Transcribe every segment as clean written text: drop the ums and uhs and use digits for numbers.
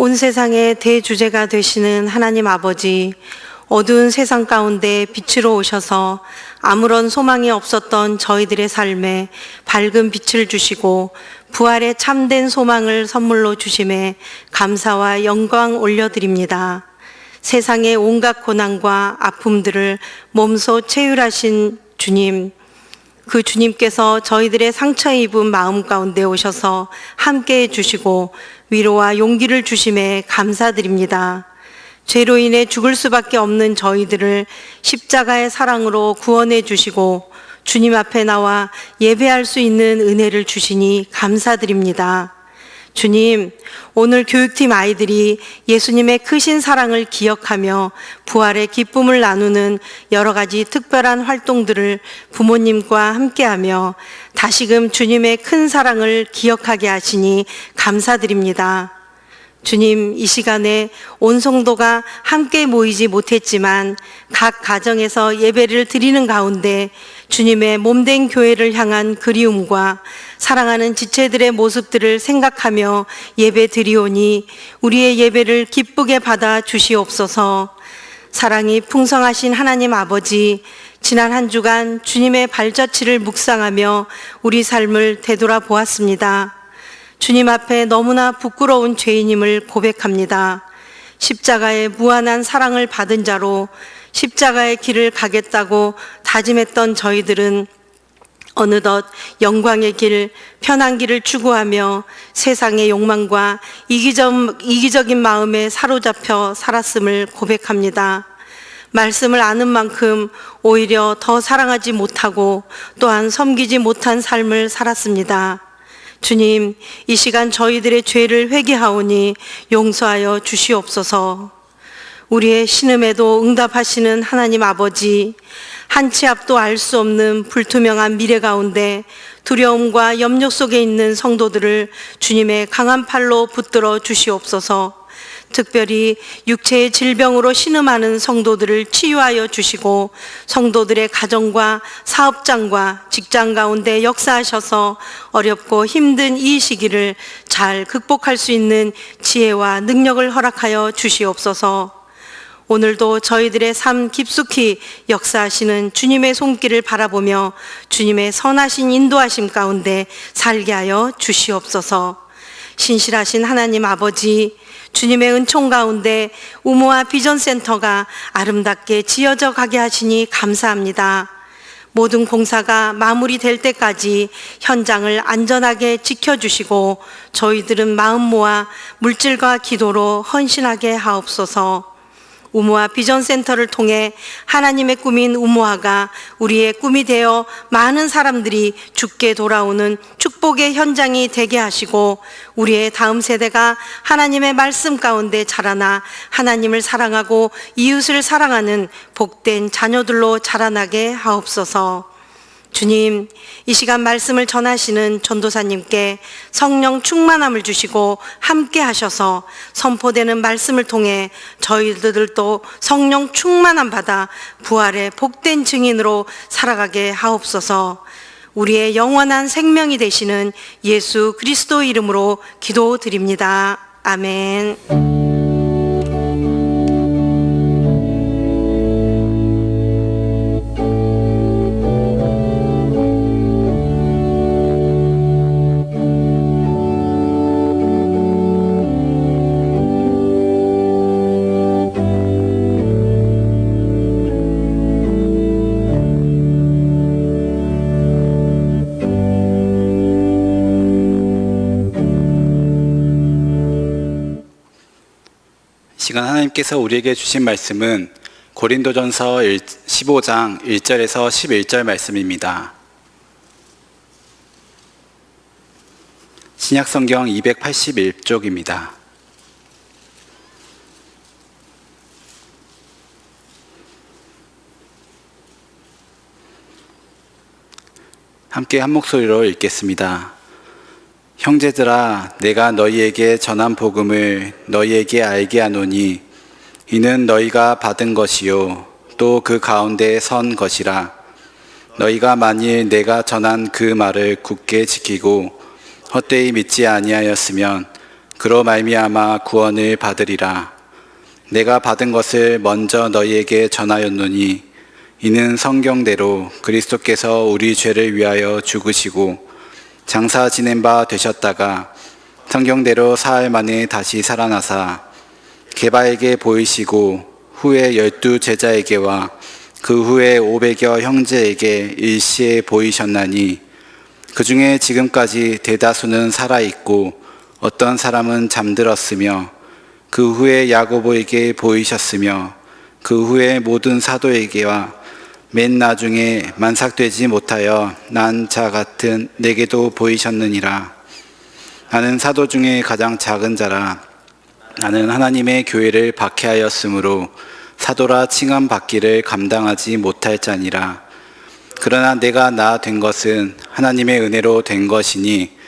온 세상의 대주제가 되시는 하나님 아버지, 어두운 세상 가운데 빛으로 오셔서 아무런 소망이 없었던 저희들의 삶에 밝은 빛을 주시고 부활의 참된 소망을 선물로 주심에 감사와 영광 올려드립니다. 세상의 온갖 고난과 아픔들을 몸소 체휼하신 주님, 그 주님께서 저희들의 상처 입은 마음 가운데 오셔서 함께해 주시고 위로와 용기를 주심에 감사드립니다. 죄로 인해 죽을 수밖에 없는 저희들을 십자가의 사랑으로 구원해 주시고 주님 앞에 나와 예배할 수 있는 은혜를 주시니 감사드립니다. 주님, 오늘 교육팀 아이들이 예수님의 크신 사랑을 기억하며 부활의 기쁨을 나누는 여러 가지 특별한 활동들을 부모님과 함께하며 다시금 주님의 큰 사랑을 기억하게 하시니 감사드립니다. 주님, 이 시간에 온 성도가 함께 모이지 못했지만 각 가정에서 예배를 드리는 가운데 주님의 몸된 교회를 향한 그리움과 사랑하는 지체들의 모습들을 생각하며 예배 드리오니 우리의 예배를 기쁘게 받아 주시옵소서. 사랑이 풍성하신 하나님 아버지, 지난 한 주간 주님의 발자취를 묵상하며 우리 삶을 되돌아보았습니다. 주님 앞에 너무나 부끄러운 죄인임을 고백합니다. 십자가의 무한한 사랑을 받은 자로 십자가의 길을 가겠다고 다짐했던 저희들은 어느덧 영광의 길, 편한 길을 추구하며 세상의 욕망과 이기적인 마음에 사로잡혀 살았음을 고백합니다. 말씀을 아는 만큼 오히려 더 사랑하지 못하고 또한 섬기지 못한 삶을 살았습니다. 주님, 이 시간 저희들의 죄를 회개하오니 용서하여 주시옵소서. 우리의 신음에도 응답하시는 하나님 아버지, 한 치 앞도 알 수 없는 불투명한 미래 가운데 두려움과 염려 속에 있는 성도들을 주님의 강한 팔로 붙들어 주시옵소서. 특별히 육체의 질병으로 신음하는 성도들을 치유하여 주시고 성도들의 가정과 사업장과 직장 가운데 역사하셔서 어렵고 힘든 이 시기를 잘 극복할 수 있는 지혜와 능력을 허락하여 주시옵소서. 오늘도 저희들의 삶 깊숙이 역사하시는 주님의 손길을 바라보며 주님의 선하신 인도하심 가운데 살게 하여 주시옵소서. 신실하신 하나님 아버지, 주님의 은총 가운데 우모와 비전센터가 아름답게 지어져 가게 하시니 감사합니다. 모든 공사가 마무리될 때까지 현장을 안전하게 지켜주시고 저희들은 마음 모아 물질과 기도로 헌신하게 하옵소서. 우모아 비전센터를 통해 하나님의 꿈인 우모아가 우리의 꿈이 되어 많은 사람들이 죽게 돌아오는 축복의 현장이 되게 하시고 우리의 다음 세대가 하나님의 말씀 가운데 자라나 하나님을 사랑하고 이웃을 사랑하는 복된 자녀들로 자라나게 하옵소서. 주님, 이 시간 말씀을 전하시는 전도사님께 성령 충만함을 주시고 함께 하셔서 선포되는 말씀을 통해 저희들도 성령 충만함 받아 부활의 복된 증인으로 살아가게 하옵소서. 우리의 영원한 생명이 되시는 예수 그리스도 이름으로 기도드립니다. 아멘. 시간 하나님께서 우리에게 주신 말씀은 고린도전서 15장 1절에서 11절 말씀입니다. 신약성경 281쪽입니다. 함께 한 목소리로 읽겠습니다. 형제들아, 내가 너희에게 전한 복음을 너희에게 알게 하노니 이는 너희가 받은 것이요 또 그 가운데 선 것이라. 너희가 만일 내가 전한 그 말을 굳게 지키고 헛되이 믿지 아니하였으면 그로 말미암아 구원을 받으리라. 내가 받은 것을 먼저 너희에게 전하였노니 이는 성경대로 그리스도께서 우리 죄를 위하여 죽으시고 장사 지낸 바 되셨다가 성경대로 사흘 만에 다시 살아나사 게바에게 보이시고 후에 12 제자에게와 그 후에 500여 형제에게 일시에 보이셨나니 그 중에 지금까지 대다수는 살아있고 어떤 사람은 잠들었으며 그 후에 야고보에게 보이셨으며 그 후에 모든 사도에게와 맨 나중에 만삭되지 못하여 난 자 같은 내게도 보이셨느니라. 나는 사도 중에 가장 작은 자라. 나는 하나님의 교회를 박해하였으므로 사도라 칭함 받기를 감당하지 못할 자니라. 그러나 내가 나 된 것은 하나님의 은혜로 된 것이니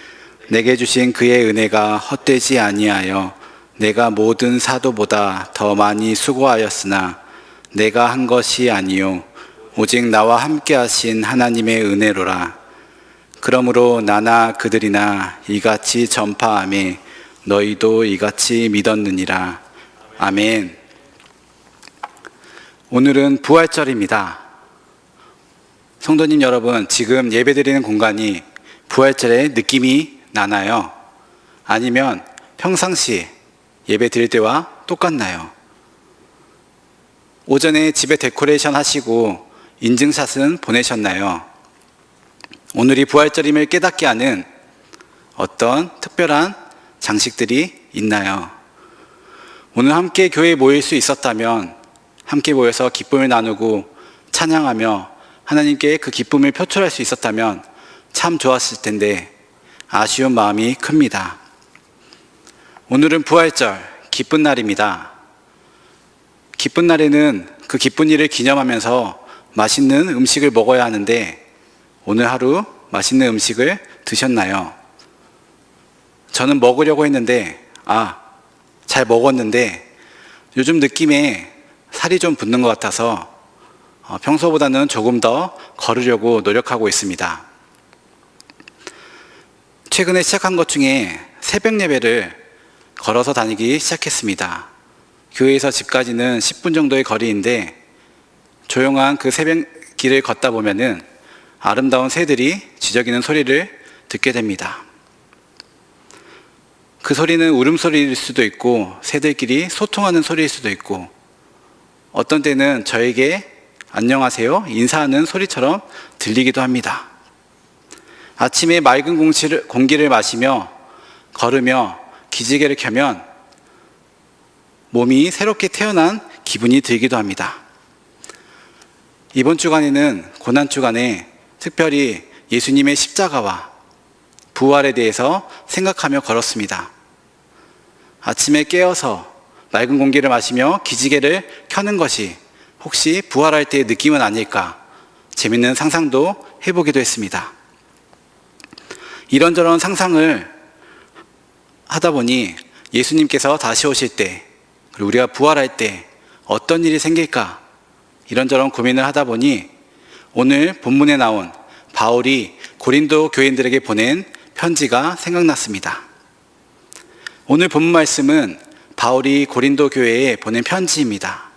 내게 주신 그의 은혜가 헛되지 아니하여 내가 모든 사도보다 더 많이 수고하였으나 내가 한 것이 아니요 오직 나와 함께 하신 하나님의 은혜로라. 그러므로 나나 그들이나 이같이 전파하매 너희도 이같이 믿었느니라. 아멘. 오늘은 부활절입니다. 성도님 여러분, 지금 예배드리는 공간이 부활절의 느낌이 나나요? 아니면 평상시 예배 드릴 때와 똑같나요? 오전에 집에 데코레이션 하시고 인증샷은 보내셨나요? 오늘이 부활절임을 깨닫게 하는 어떤 특별한 장식들이 있나요? 오늘 함께 교회에 모일 수 있었다면 함께 모여서 기쁨을 나누고 찬양하며 하나님께 그 기쁨을 표출할 수 있었다면 참 좋았을 텐데 아쉬운 마음이 큽니다. 오늘은 부활절, 기쁜 날입니다. 기쁜 날에는 그 기쁜 일을 기념하면서 맛있는 음식을 먹어야 하는데 오늘 하루 맛있는 음식을 드셨나요? 저는 먹으려고 했는데 잘 먹었는데 요즘 느낌에 살이 좀 붙는 것 같아서 평소보다는 조금 더 걸으려고 노력하고 있습니다. 최근에 시작한 것 중에 새벽 예배를 걸어서 다니기 시작했습니다. 교회에서 집까지는 10분 정도의 거리인데 조용한 그 새벽 길을 걷다 보면은 아름다운 새들이 지저귀는 소리를 듣게 됩니다. 그 소리는 울음소리일 수도 있고 새들끼리 소통하는 소리일 수도 있고 어떤 때는 저에게 안녕하세요 인사하는 소리처럼 들리기도 합니다. 아침에 맑은 공기를 마시며 걸으며 기지개를 켜면 몸이 새롭게 태어난 기분이 들기도 합니다. 이번 주간에는 고난주간에 특별히 예수님의 십자가와 부활에 대해서 생각하며 걸었습니다. 아침에 깨어서 맑은 공기를 마시며 기지개를 켜는 것이 혹시 부활할 때의 느낌은 아닐까 재밌는 상상도 해보기도 했습니다. 이런저런 상상을 하다 보니 예수님께서 다시 오실 때 그리고 우리가 부활할 때 어떤 일이 생길까 이런저런 고민을 하다 보니 오늘 본문에 나온 바울이 고린도 교인들에게 보낸 편지가 생각났습니다. 오늘 본문 말씀은 바울이 고린도 교회에 보낸 편지입니다.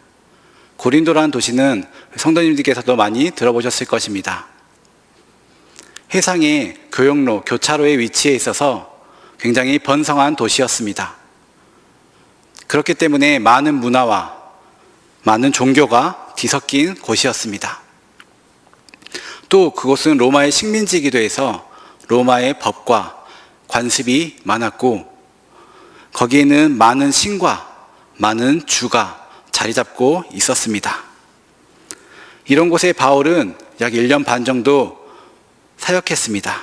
고린도라는 도시는 성도님들께서도 많이 들어보셨을 것입니다. 해상의 교역로, 교차로의 위치에 있어서 굉장히 번성한 도시였습니다. 그렇기 때문에 많은 문화와 많은 종교가 뒤섞인 곳이었습니다. 또 그곳은 로마의 식민지이기도 해서 로마의 법과 관습이 많았고 거기에는 많은 신과 많은 주가 자리 잡고 있었습니다. 이런 곳에 바울은 약 1년 반 정도 사역했습니다.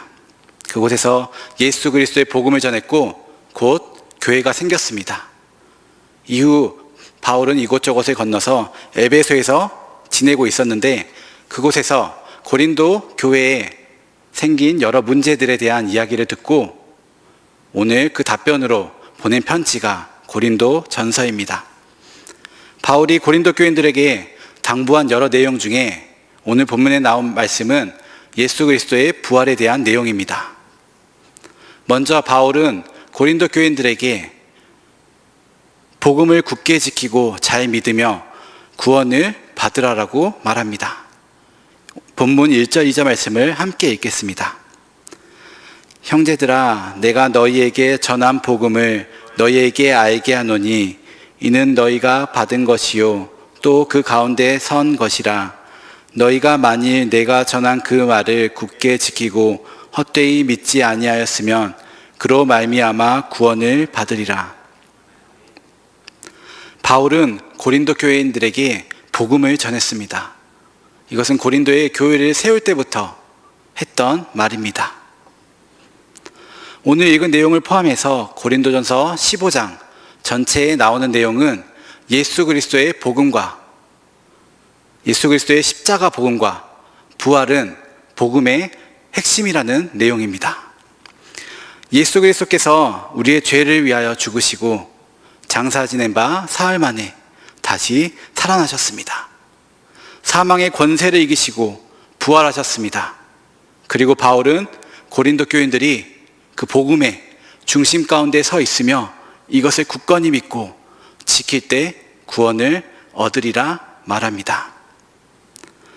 그곳에서 예수 그리스도의 복음을 전했고 곧 교회가 생겼습니다. 이후 바울은 이곳저곳을 건너서 에베소에서 지내고 있었는데 그곳에서 고린도 교회에 생긴 여러 문제들에 대한 이야기를 듣고 오늘 그 답변으로 보낸 편지가 고린도 전서입니다. 바울이 고린도 교인들에게 당부한 여러 내용 중에 오늘 본문에 나온 말씀은 예수 그리스도의 부활에 대한 내용입니다. 먼저 바울은 고린도 교인들에게 복음을 굳게 지키고 잘 믿으며 구원을 받으라라고 말합니다. 본문 1절 2절 말씀을 함께 읽겠습니다. 형제들아, 내가 너희에게 전한 복음을 너희에게 알게 하노니 이는 너희가 받은 것이요 또 그 가운데 선 것이라. 너희가 만일 내가 전한 그 말을 굳게 지키고 헛되이 믿지 아니하였으면 그로 말미암아 구원을 받으리라. 바울은 고린도 교회인들에게 복음을 전했습니다. 이것은 고린도의 교회를 세울 때부터 했던 말입니다. 오늘 읽은 내용을 포함해서 고린도전서 15장 전체에 나오는 내용은 예수 그리스도의 복음과 예수 그리스도의 십자가 복음과 부활은 복음의 핵심이라는 내용입니다. 예수 그리스도께서 우리의 죄를 위하여 죽으시고 장사 지낸 바 사흘 만에 다시 살아나셨습니다. 사망의 권세를 이기시고 부활하셨습니다. 그리고 바울은 고린도 교인들이 그 복음의 중심 가운데 서 있으며 이것을 굳건히 믿고 지킬 때 구원을 얻으리라 말합니다.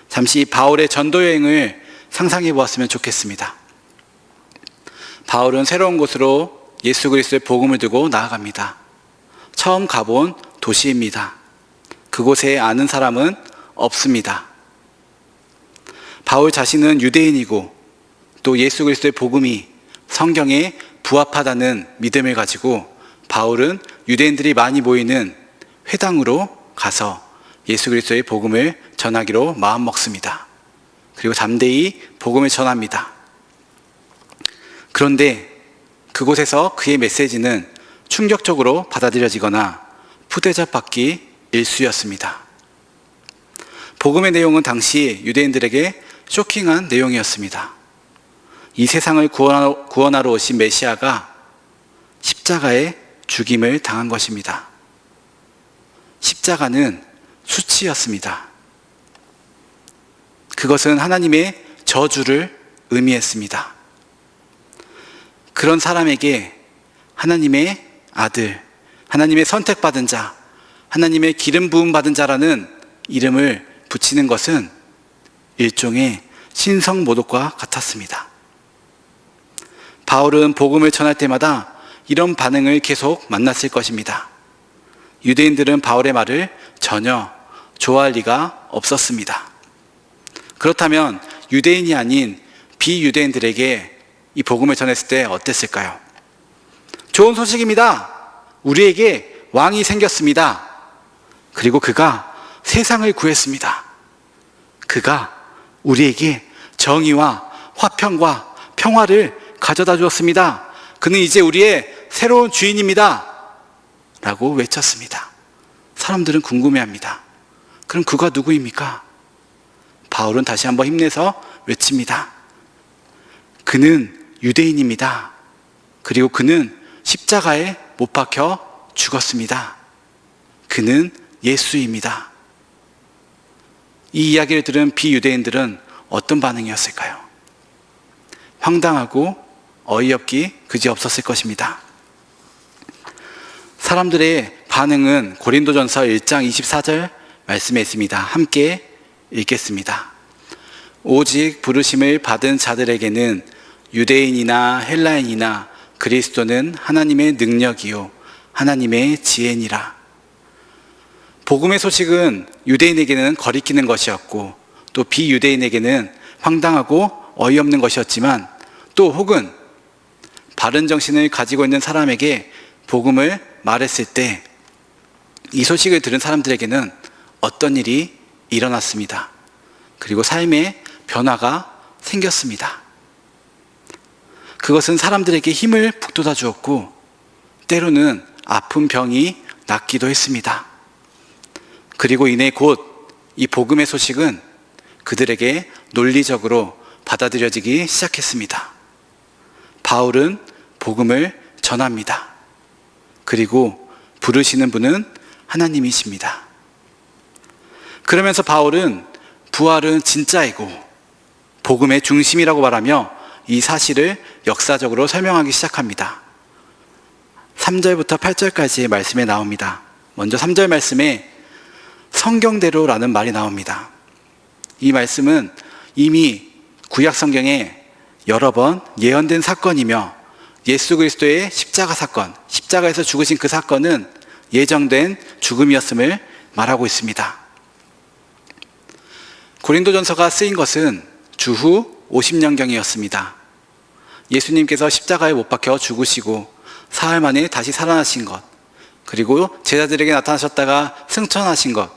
잠시 바울의 전도 여행을 상상해 보았으면 좋겠습니다. 바울은 새로운 곳으로 예수 그리스도의 복음을 두고 나아갑니다. 처음 가본 도시입니다. 그곳에 아는 사람은 없습니다. 바울 자신은 유대인이고 또 예수 그리스도의 복음이 성경에 부합하다는 믿음을 가지고 바울은 유대인들이 많이 모이는 회당으로 가서 예수 그리스도의 복음을 전하기로 마음먹습니다. 그리고 담대히 복음을 전합니다. 그런데 그곳에서 그의 메시지는 충격적으로 받아들여지거나 푸대접받기 일쑤였습니다. 복음의 내용은 당시 유대인들에게 쇼킹한 내용이었습니다. 이 세상을 구원하러 오신 메시아가 십자가에 죽임을 당한 것입니다. 십자가는 수치였습니다. 그것은 하나님의 저주를 의미했습니다. 그런 사람에게 하나님의 아들, 하나님의 선택받은 자, 하나님의 기름 부음 받은 자라는 이름을 붙이는 것은 일종의 신성모독과 같았습니다. 바울은 복음을 전할 때마다 이런 반응을 계속 만났을 것입니다. 유대인들은 바울의 말을 전혀 좋아할 리가 없었습니다. 그렇다면 유대인이 아닌 비유대인들에게 이 복음을 전했을 때 어땠을까요? 좋은 소식입니다. 우리에게 왕이 생겼습니다. 그리고 그가 세상을 구했습니다. 그가 우리에게 정의와 화평과 평화를 가져다 주었습니다. 그는 이제 우리의 새로운 주인입니다. 라고 외쳤습니다. 사람들은 궁금해합니다. 그럼 그가 누구입니까? 바울은 다시 한번 힘내서 외칩니다. 그는 유대인입니다. 그리고 그는 십자가에 못 박혀 죽었습니다. 그는 예수입니다. 이 이야기를 들은 비유대인들은 어떤 반응이었을까요? 황당하고 어이없기 그지없었을 것입니다. 사람들의 반응은 고린도전서 1장 24절 말씀에 있습니다. 함께 읽겠습니다. 오직 부르심을 받은 자들에게는 유대인이나 헬라인이나 그리스도는 하나님의 능력이요 하나님의 지혜니라. 복음의 소식은 유대인에게는 거리끼는 것이었고 또 비유대인에게는 황당하고 어이없는 것이었지만 또 혹은 바른 정신을 가지고 있는 사람에게 복음을 말했을 때 이 소식을 들은 사람들에게는 어떤 일이 일어났습니다. 그리고 삶의 변화가 생겼습니다. 그것은 사람들에게 힘을 북돋아 주었고 때로는 아픈 병이 낫기도 했습니다. 그리고 이내 곧 이 복음의 소식은 그들에게 논리적으로 받아들여지기 시작했습니다. 바울은 복음을 전합니다. 그리고 부르시는 분은 하나님이십니다. 그러면서 바울은 부활은 진짜이고 복음의 중심이라고 말하며 이 사실을 역사적으로 설명하기 시작합니다. 3절부터 8절까지의 말씀에 나옵니다. 먼저 3절 말씀에 성경대로라는 말이 나옵니다. 이 말씀은 이미 구약 성경에 여러 번 예언된 사건이며 예수 그리스도의 십자가 사건, 십자가에서 죽으신 그 사건은 예정된 죽음이었음을 말하고 있습니다. 고린도전서가 쓰인 것은 주후 50년경이었습니다. 예수님께서 십자가에 못 박혀 죽으시고 사흘 만에 다시 살아나신 것, 그리고 제자들에게 나타나셨다가 승천하신 것,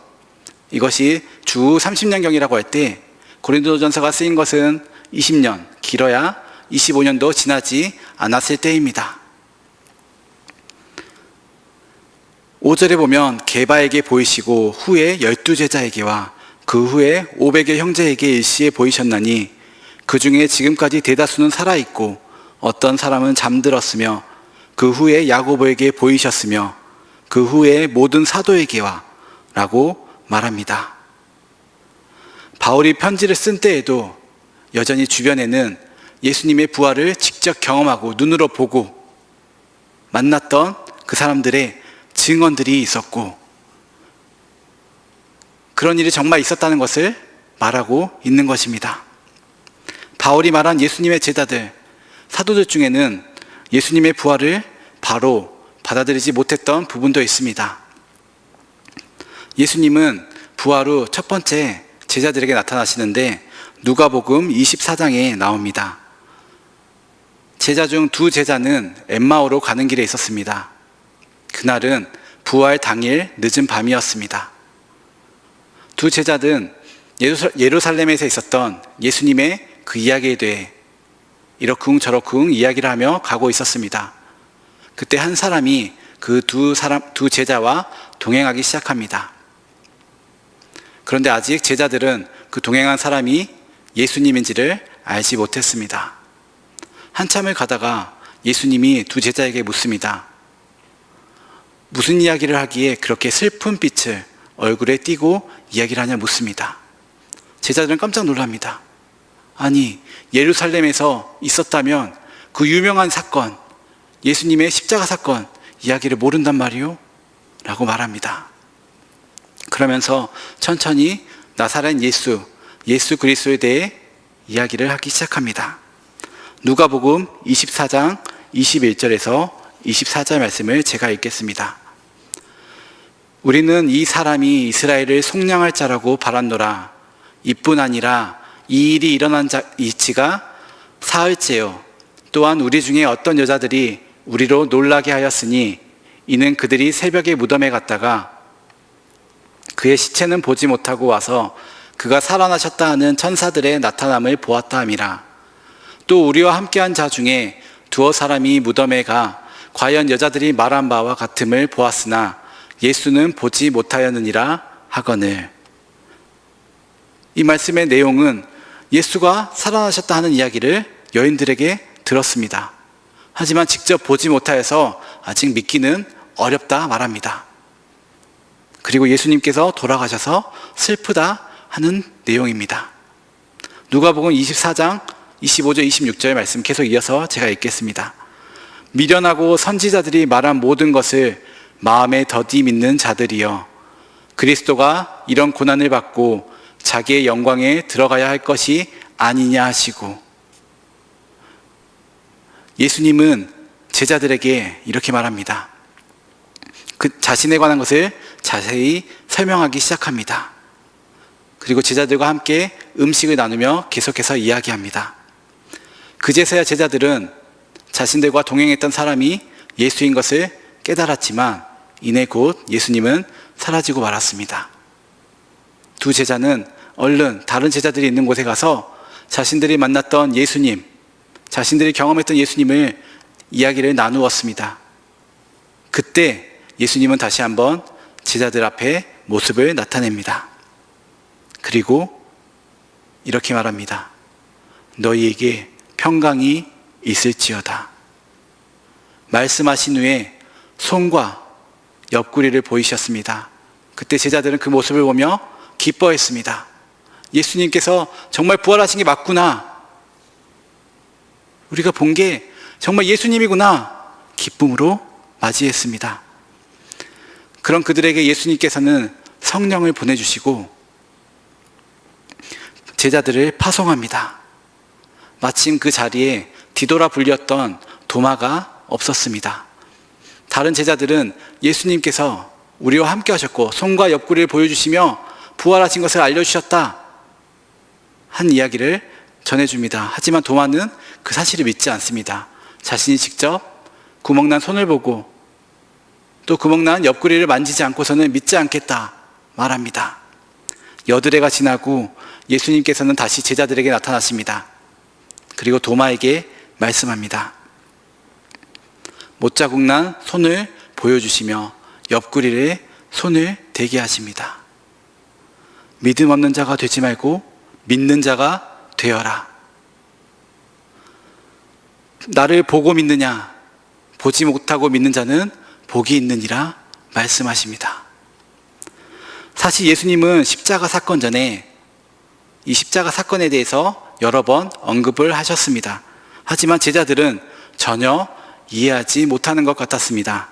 이것이 주후 30년경이라고 할 때 고린도전서가 쓰인 것은 20년, 길어야 25년도 지나지 않았을 때입니다. 5절에 보면 게바에게 보이시고 후에 12제자에게와 그 후에 500의 형제에게 일시에 보이셨나니 그 중에 지금까지 대다수는 살아있고 어떤 사람은 잠들었으며 그 후에 야고보에게 보이셨으며 그 후에 모든 사도에게와 라고 말합니다. 바울이 편지를 쓴 때에도 여전히 주변에는 예수님의 부활을 직접 경험하고 눈으로 보고 만났던 그 사람들의 증언들이 있었고 그런 일이 정말 있었다는 것을 말하고 있는 것입니다. 바울이 말한 예수님의 제자들, 사도들 중에는 예수님의 부활을 바로 받아들이지 못했던 부분도 있습니다. 예수님은 부활 후 첫 번째 제자들에게 나타나시는데 누가복음 24장에 나옵니다. 제자 중 두 제자는 엠마오로 가는 길에 있었습니다. 그날은 부활 당일 늦은 밤이었습니다. 두 제자는 예루살렘에서 있었던 예수님의 그 이야기에 대해 이러쿵 저러쿵 이야기를 하며 가고 있었습니다. 그때 한 사람이 그 두 제자와 동행하기 시작합니다. 그런데 아직 제자들은 그 동행한 사람이 예수님인지를 알지 못했습니다. 한참을 가다가 예수님이 두 제자에게 묻습니다. 무슨 이야기를 하기에 그렇게 슬픈 빛을 얼굴에 띠고 이야기를 하냐 묻습니다. 제자들은 깜짝 놀랍니다. 아니, 예루살렘에서 있었다면 그 유명한 사건, 예수님의 십자가 사건 이야기를 모른단 말이요? 라고 말합니다. 그러면서 천천히 나사렛 예수 그리스도에 대해 이야기를 하기 시작합니다. 누가복음 24장 21절에서 24절 말씀을 제가 읽겠습니다. 우리는 이 사람이 이스라엘을 속량할 자라고 바랐노라. 이뿐 아니라 이 일이 일어난 이치가 사흘째요. 또한 우리 중에 어떤 여자들이 우리로 놀라게 하였으니 이는 그들이 새벽에 무덤에 갔다가 그의 시체는 보지 못하고 와서 그가 살아나셨다 하는 천사들의 나타남을 보았다 함이라. 또 우리와 함께한 자 중에 두어 사람이 무덤에 가 과연 여자들이 말한 바와 같음을 보았으나 예수는 보지 못하였느니라 하거늘. 이 말씀의 내용은 예수가 살아나셨다 하는 이야기를 여인들에게 들었습니다. 하지만 직접 보지 못하여서 아직 믿기는 어렵다 말합니다. 그리고 예수님께서 돌아가셔서 슬프다 하는 내용입니다. 누가복음 24장 25절 26절 말씀 계속 이어서 제가 읽겠습니다. 미련하고 선지자들이 말한 모든 것을 마음에 더디 믿는 자들이여, 그리스도가 이런 고난을 받고 자기의 영광에 들어가야 할 것이 아니냐 하시고, 예수님은 제자들에게 이렇게 말합니다. 그 자신에 관한 것을 자세히 설명하기 시작합니다. 그리고 제자들과 함께 음식을 나누며 계속해서 이야기합니다. 그제서야 제자들은 자신들과 동행했던 사람이 예수인 것을 깨달았지만 이내 곧 예수님은 사라지고 말았습니다. 두 제자는 얼른 다른 제자들이 있는 곳에 가서 자신들이 만났던 예수님, 자신들이 경험했던 예수님을 이야기를 나누었습니다. 그때 예수님은 다시 한번 제자들 앞에 모습을 나타냅니다. 그리고 이렇게 말합니다. 너희에게 평강이 있을지어다. 말씀하신 후에 손과 옆구리를 보이셨습니다. 그때 제자들은 그 모습을 보며 기뻐했습니다. 예수님께서 정말 부활하신 게 맞구나. 우리가 본 게 정말 예수님이구나. 기쁨으로 맞이했습니다. 그런 그들에게 예수님께서는 성령을 보내주시고 제자들을 파송합니다. 마침 그 자리에 뒤돌아 불렸던 도마가 없었습니다. 다른 제자들은 예수님께서 우리와 함께 하셨고 손과 옆구리를 보여주시며 부활하신 것을 알려주셨다 한 이야기를 전해줍니다. 하지만 도마는 그 사실을 믿지 않습니다. 자신이 직접 구멍난 손을 보고 또 구멍난 옆구리를 만지지 않고서는 믿지 않겠다 말합니다. 여드레가 지나고 예수님께서는 다시 제자들에게 나타나십니다. 그리고 도마에게 말씀합니다. 못자국 난 손을 보여주시며 옆구리에 손을 대게 하십니다. 믿음 없는 자가 되지 말고 믿는 자가 되어라. 나를 보고 믿느냐, 보지 못하고 믿는 자는 복이 있느니라 말씀하십니다. 사실 예수님은 십자가 사건 전에 이 십자가 사건에 대해서 여러 번 언급을 하셨습니다. 하지만 제자들은 전혀 이해하지 못하는 것 같았습니다.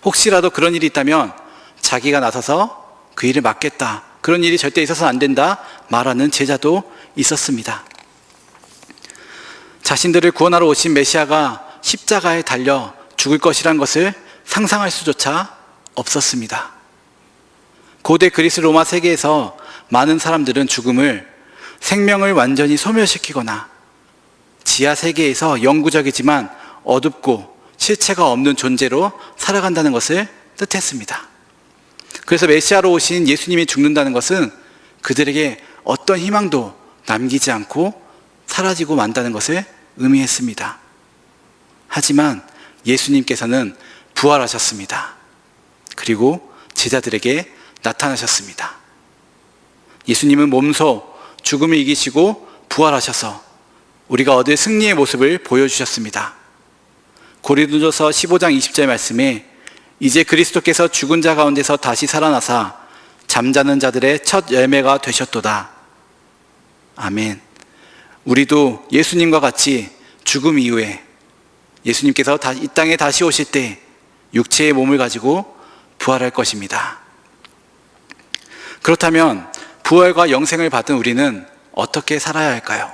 혹시라도 그런 일이 있다면 자기가 나서서 그 일을 막겠다, 그런 일이 절대 있어서는 안 된다 말하는 제자도 있었습니다. 자신들을 구원하러 오신 메시아가 십자가에 달려 죽을 것이란 것을 상상할 수조차 없었습니다. 고대 그리스 로마 세계에서 많은 사람들은 죽음을 생명을 완전히 소멸시키거나 지하 세계에서 영구적이지만 어둡고 실체가 없는 존재로 살아간다는 것을 뜻했습니다. 그래서 메시아로 오신 예수님이 죽는다는 것은 그들에게 어떤 희망도 남기지 않고 사라지고 만다는 것을 의미했습니다. 하지만 예수님께서는 부활하셨습니다. 그리고 제자들에게 나타나셨습니다. 예수님은 몸소 죽음을 이기시고 부활하셔서 우리가 얻을 승리의 모습을 보여주셨습니다. 고린도전서 15장 20절 말씀에 이제 그리스도께서 죽은 자 가운데서 다시 살아나사 잠자는 자들의 첫 열매가 되셨도다. 아멘. 우리도 예수님과 같이 죽음 이후에 예수님께서 이 땅에 다시 오실 때 육체의 몸을 가지고 부활할 것입니다. 그렇다면 부활과 영생을 받은 우리는 어떻게 살아야 할까요?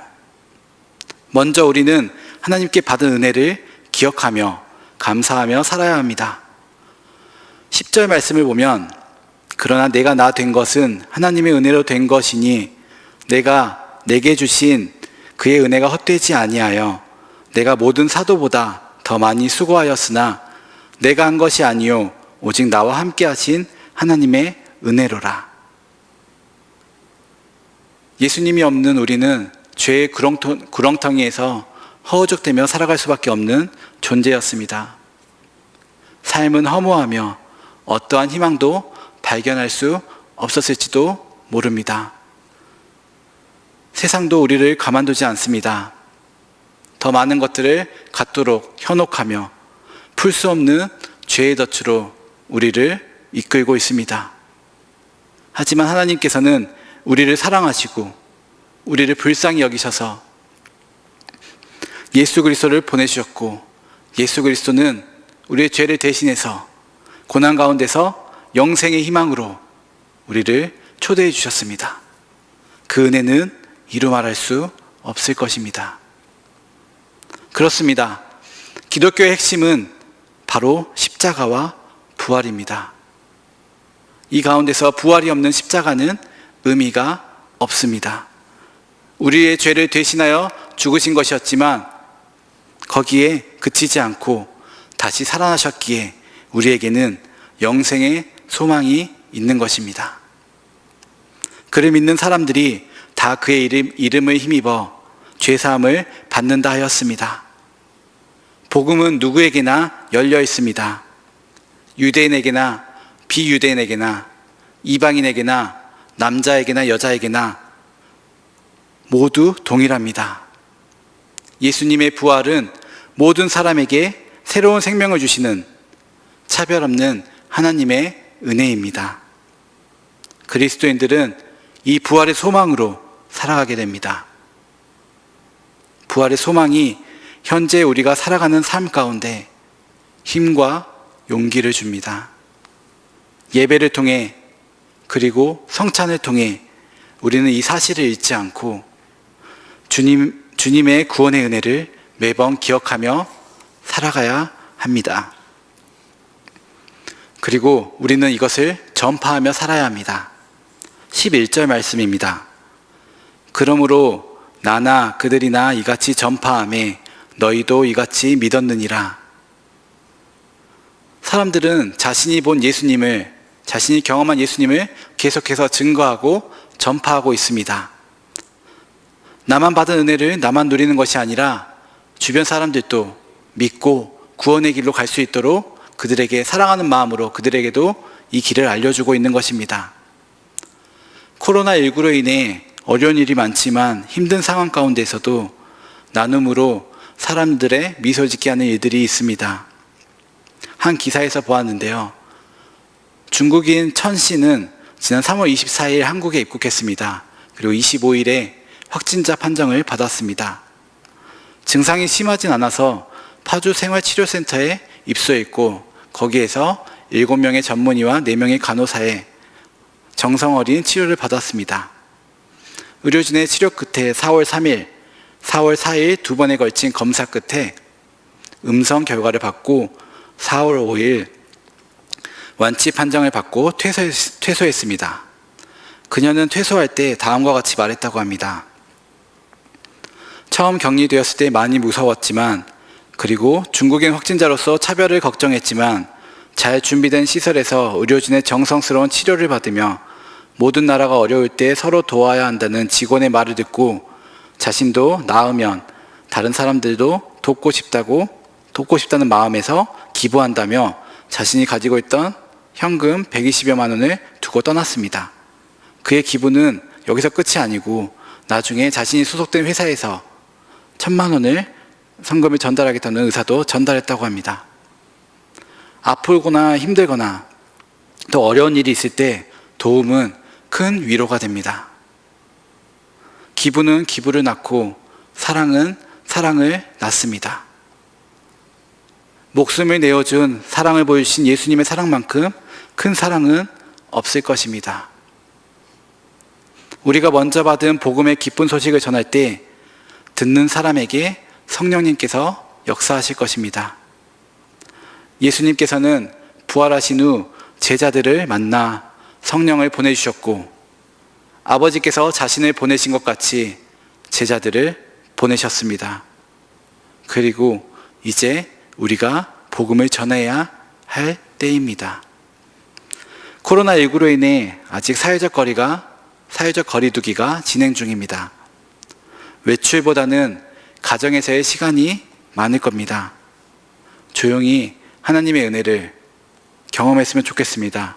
먼저 우리는 하나님께 받은 은혜를 기억하며 감사하며 살아야 합니다. 10절 말씀을 보면 그러나 내가 나 된 것은 하나님의 은혜로 된 것이니 내가 내게 주신 그의 은혜가 헛되지 아니하여 내가 모든 사도보다 더 많이 수고하였으나 내가 한 것이 아니요 오직 나와 함께 하신 하나님의 은혜로라. 예수님이 없는 우리는 죄의 구렁텅이에서 허우적대며 살아갈 수밖에 없는 존재였습니다. 삶은 허무하며 어떠한 희망도 발견할 수 없었을지도 모릅니다. 세상도 우리를 가만두지 않습니다. 더 많은 것들을 갖도록 현혹하며 풀 수 없는 죄의 덫으로 우리를 이끌고 있습니다. 하지만 하나님께서는 우리를 사랑하시고 우리를 불쌍히 여기셔서 예수 그리스도를 보내주셨고 예수 그리스도는 우리의 죄를 대신해서 고난 가운데서 영생의 희망으로 우리를 초대해 주셨습니다. 그 은혜는 이루 말할 수 없을 것입니다. 그렇습니다. 기독교의 핵심은 바로 십자가와 부활입니다. 이 가운데서 부활이 없는 십자가는 의미가 없습니다. 우리의 죄를 대신하여 죽으신 것이었지만 거기에 그치지 않고 다시 살아나셨기에 우리에게는 영생의 소망이 있는 것입니다. 그를 믿는 사람들이 다 그의 이름을 힘입어 죄사함을 받는다 하였습니다. 복음은 누구에게나 열려 있습니다. 유대인에게나 비유대인에게나 이방인에게나 남자에게나 여자에게나 모두 동일합니다. 예수님의 부활은 모든 사람에게 새로운 생명을 주시는 차별 없는 하나님의 은혜입니다. 그리스도인들은 이 부활의 소망으로 살아가게 됩니다. 부활의 소망이 현재 우리가 살아가는 삶 가운데 힘과 용기를 줍니다. 예배를 통해 그리고 성찬을 통해 우리는 이 사실을 잊지 않고 주님의 구원의 은혜를 매번 기억하며 살아가야 합니다. 그리고 우리는 이것을 전파하며 살아야 합니다. 11절 말씀입니다. 그러므로 나나 그들이나 이같이 전파하매 너희도 이같이 믿었느니라. 사람들은 자신이 본 예수님을, 자신이 경험한 예수님을 계속해서 증거하고 전파하고 있습니다. 나만 받은 은혜를 나만 누리는 것이 아니라 주변 사람들도 믿고 구원의 길로 갈 수 있도록 그들에게 사랑하는 마음으로 그들에게도 이 길을 알려주고 있는 것입니다. 코로나19로 인해 어려운 일이 많지만 힘든 상황 가운데서도 나눔으로 사람들의 미소 짓게 하는 일들이 있습니다. 한 기사에서 보았는데요. 중국인 천 씨는 지난 3월 24일 한국에 입국했습니다. 그리고 25일에 확진자 판정을 받았습니다. 증상이 심하진 않아서 파주 생활치료센터에 입소했고 거기에서 7명의 전문의와 4명의 간호사의 정성어린 치료를 받았습니다. 의료진의 치료 끝에 4월 3일, 4월 4일 두 번에 걸친 검사 끝에 음성 결과를 받고 4월 5일 완치 판정을 받고 퇴소했습니다. 그녀는 퇴소할 때 다음과 같이 말했다고 합니다. 처음 격리되었을 때 많이 무서웠지만 그리고 중국인 확진자로서 차별을 걱정했지만 잘 준비된 시설에서 의료진의 정성스러운 치료를 받으며 모든 나라가 어려울 때 서로 도와야 한다는 직원의 말을 듣고 자신도 나으면 다른 사람들도 돕고 싶다는 마음에서 기부한다며 자신이 가지고 있던 현금 120여만 원을 두고 떠났습니다. 그의 기부는 여기서 끝이 아니고 나중에 자신이 소속된 회사에서 1,000만 원을 성금을 전달하겠다는 의사도 전달했다고 합니다. 아프거나 힘들거나 또 어려운 일이 있을 때 도움은 큰 위로가 됩니다. 기부는 기부를 낳고 사랑은 사랑을 낳습니다. 목숨을 내어준 사랑을 보여주신 예수님의 사랑만큼 큰 사랑은 없을 것입니다. 우리가 먼저 받은 복음의 기쁜 소식을 전할 때 듣는 사람에게 성령님께서 역사하실 것입니다. 예수님께서는 부활하신 후 제자들을 만나 성령을 보내주셨고 아버지께서 자신을 보내신 것 같이 제자들을 보내셨습니다. 그리고 이제 우리가 복음을 전해야 할 때입니다. 코로나19로 인해 아직 사회적 거리두기가 진행 중입니다. 외출보다는 가정에서의 시간이 많을 겁니다. 조용히 하나님의 은혜를 경험했으면 좋겠습니다.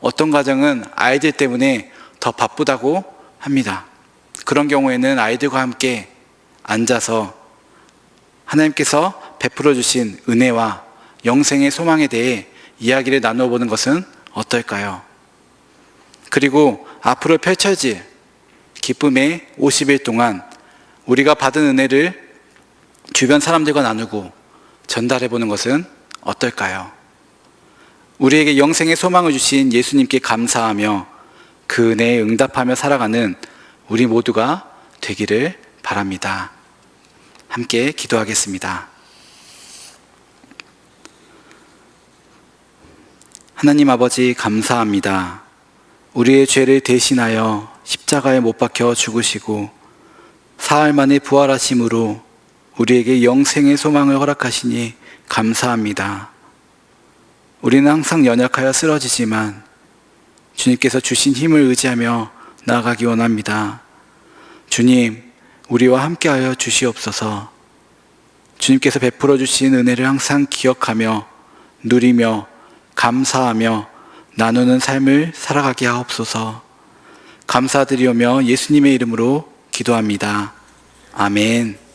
어떤 가정은 아이들 때문에 더 바쁘다고 합니다. 그런 경우에는 아이들과 함께 앉아서 하나님께서 베풀어 주신 은혜와 영생의 소망에 대해 이야기를 나누어 보는 것은 어떨까요? 그리고 앞으로 펼쳐질 기쁨의 50일 동안 우리가 받은 은혜를 주변 사람들과 나누고 전달해 보는 것은 어떨까요? 우리에게 영생의 소망을 주신 예수님께 감사하며 그 은혜에 응답하며 살아가는 우리 모두가 되기를 바랍니다. 함께 기도하겠습니다. 하나님 아버지 감사합니다. 우리의 죄를 대신하여 십자가에 못 박혀 죽으시고 사흘 만에 부활하심으로 우리에게 영생의 소망을 허락하시니 감사합니다. 우리는 항상 연약하여 쓰러지지만 주님께서 주신 힘을 의지하며 나아가기 원합니다. 주님, 우리와 함께하여 주시옵소서. 주님께서 베풀어 주신 은혜를 항상 기억하며 누리며 감사하며 나누는 삶을 살아가게 하옵소서. 감사드리오며 예수님의 이름으로 기도합니다. 아멘.